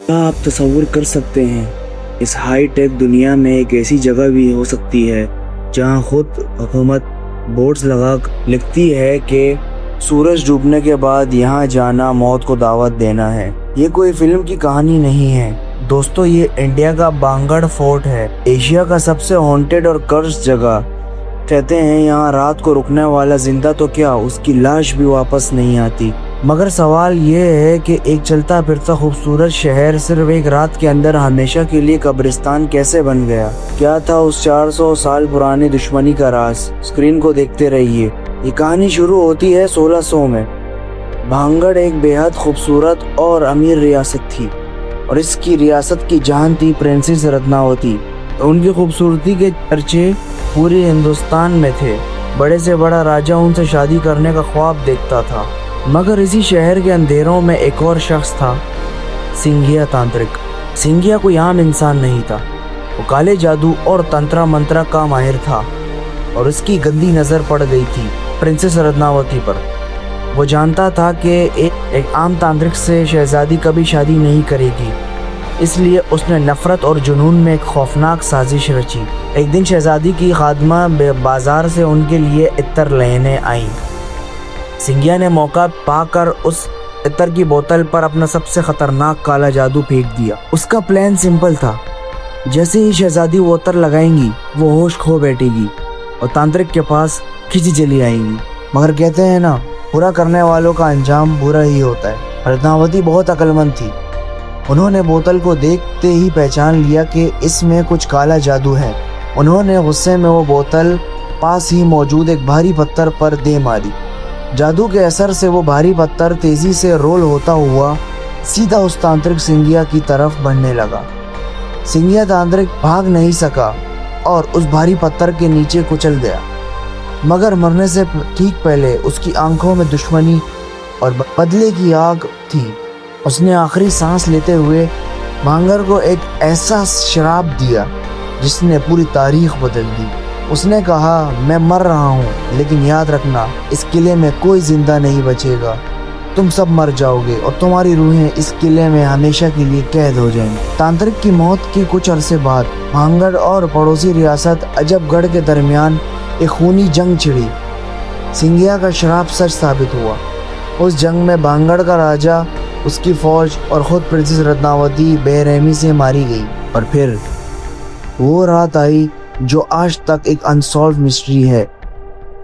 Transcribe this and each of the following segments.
क्या आप तसव्वुर कर सकते हैं इस हाई टेक दुनिया में एक ऐसी जगह भी हो सकती है जहां खुद हुकूमत बोर्ड्स लगा लिखती है कि सूरज डूबने के बाद यहाँ जाना मौत को दावत देना है। ये कोई फिल्म की कहानी नहीं है दोस्तों, ये इंडिया का बांगड़ फोर्ट है, एशिया का सबसे हॉन्टेड और कर्स जगह। कहते हैं यहाँ रात को रुकने वाला जिंदा तो क्या, उसकी लाश भी वापस नहीं आती। मगर सवाल ये है कि एक चलता फिरता खूबसूरत शहर सिर्फ एक रात के अंदर हमेशा के लिए कब्रिस्तान कैसे बन गया? क्या था उस 400 साल पुरानी दुश्मनी का राज? स्क्रीन को देखते रहिए। ये कहानी शुरू होती है 1600 में। भांगड़ एक बेहद खूबसूरत और अमीर रियासत थी और इसकी रियासत की जान थी प्रिंसेस रत्नावती। उनकी खूबसूरती के चर्चे पूरे हिंदुस्तान में थे। बड़े से बड़ा राजा उनसे शादी करने का ख्वाब देखता था। मगर इसी शहर के अंधेरों में एक और शख्स था, सिंघिया तांत्रिक। सिंघिया कोई आम इंसान नहीं था, वो काले जादू और तंत्र मंत्र का माहिर था और उसकी गंदी नज़र पड़ गई थी प्रिंसेस रत्नावती पर। वो जानता था कि एक आम तांत्रिक से शहजादी कभी शादी नहीं करेगी, इसलिए उसने नफरत और जुनून में एक खौफनाक साजिश रची। एक दिन शहजादी की खादमा बाजार से उनके लिए इत्र लेने आई। सिंघिया ने मौका पाकर उस इत्र की बोतल पर अपना सबसे खतरनाक काला जादू फेंक दिया। उसका प्लान सिंपल था, जैसे ही शहजादी वो इत्र लगाएंगी वो होश खो बैठेगी और तांत्रिक के पास खिंची चली आएंगी। मगर कहते हैं ना, बुरा करने वालों का अंजाम बुरा ही होता है। रत्नावती बहुत अक्लमंद थी। उन्होंने बोतल को देखते ही पहचान लिया कि इसमें कुछ काला जादू है। उन्होंने गुस्से में वो बोतल पास ही मौजूद एक भारी पत्थर पर दे मारी। जादू के असर से वो भारी पत्थर तेजी से रोल होता हुआ सीधा उस तांत्रिक सिंघिया की तरफ बढ़ने लगा। सिंघिया तांत्रिक भाग नहीं सका और उस भारी पत्थर के नीचे कुचल गया। मगर मरने से ठीक पहले उसकी आंखों में दुश्मनी और बदले की आग थी। उसने आखिरी सांस लेते हुए भांगर को एक ऐसा श्राप दिया जिसने पूरी तारीख बदल दी। उसने कहा, मैं मर रहा हूँ, लेकिन याद रखना, इस किले में कोई जिंदा नहीं बचेगा। तुम सब मर जाओगे और तुम्हारी रूहें इस किले में हमेशा के लिए कैद हो जाएंगी। तांत्रिक की मौत के कुछ अरसे बाद भांगड़ और पड़ोसी रियासत अजबगढ़ के दरमियान एक खूनी जंग छिड़ी। सिंघिया का श्राप सच साबित हुआ। उस जंग में भांगड़ का राजा, उसकी फौज और खुद प्रिंसेस रत्नावती बेरहमी से मारी गई। और फिर वो रात आई जो आज तक एक अनसॉल्व मिस्ट्री है।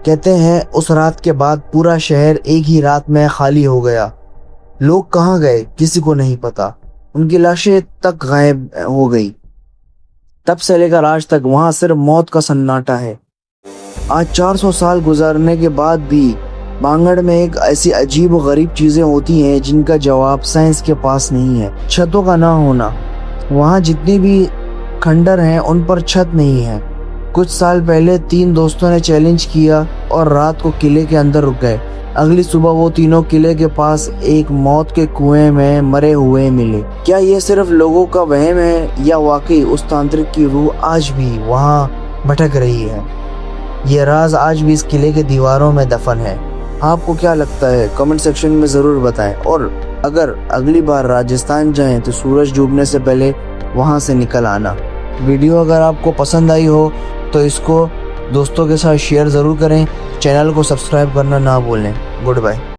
कहते हैं उस रात के बाद पूरा शहर एक ही रात में खाली हो गया। लोग कहाँ गए किसी को नहीं पता, उनकी लाशें तक गायब हो गई। तब से लेकर आज तक वहां सिर्फ मौत का सन्नाटा है। आज 400 साल गुजरने के बाद भी भांगड़ में एक ऐसी अजीब व गरीब चीजें होती हैं जिनका जवाब साइंस के पास नहीं है। छतों का ना होना, वहाँ जितनी भी खंडर हैं उन पर छत नहीं है। कुछ साल पहले 3 दोस्तों ने चैलेंज किया और रात को किले के अंदर रुक गए। अगली सुबह वो तीनों किले के पास एक मौत के कुएं में मरे हुए मिले। क्या ये सिर्फ लोगों का वहम है या वाकई उस तांत्रिक की रूह आज भी वहाँ भटक रही है? ये राज आज भी इस किले के दीवारों में दफन है। आपको क्या लगता है? कमेंट सेक्शन में ज़रूर बताएं। और अगर अगली बार राजस्थान जाएं तो सूरज डूबने से पहले वहां से निकल आना। वीडियो अगर आपको पसंद आई हो तो इसको दोस्तों के साथ शेयर ज़रूर करें। चैनल को सब्सक्राइब करना ना भूलें। Good bye.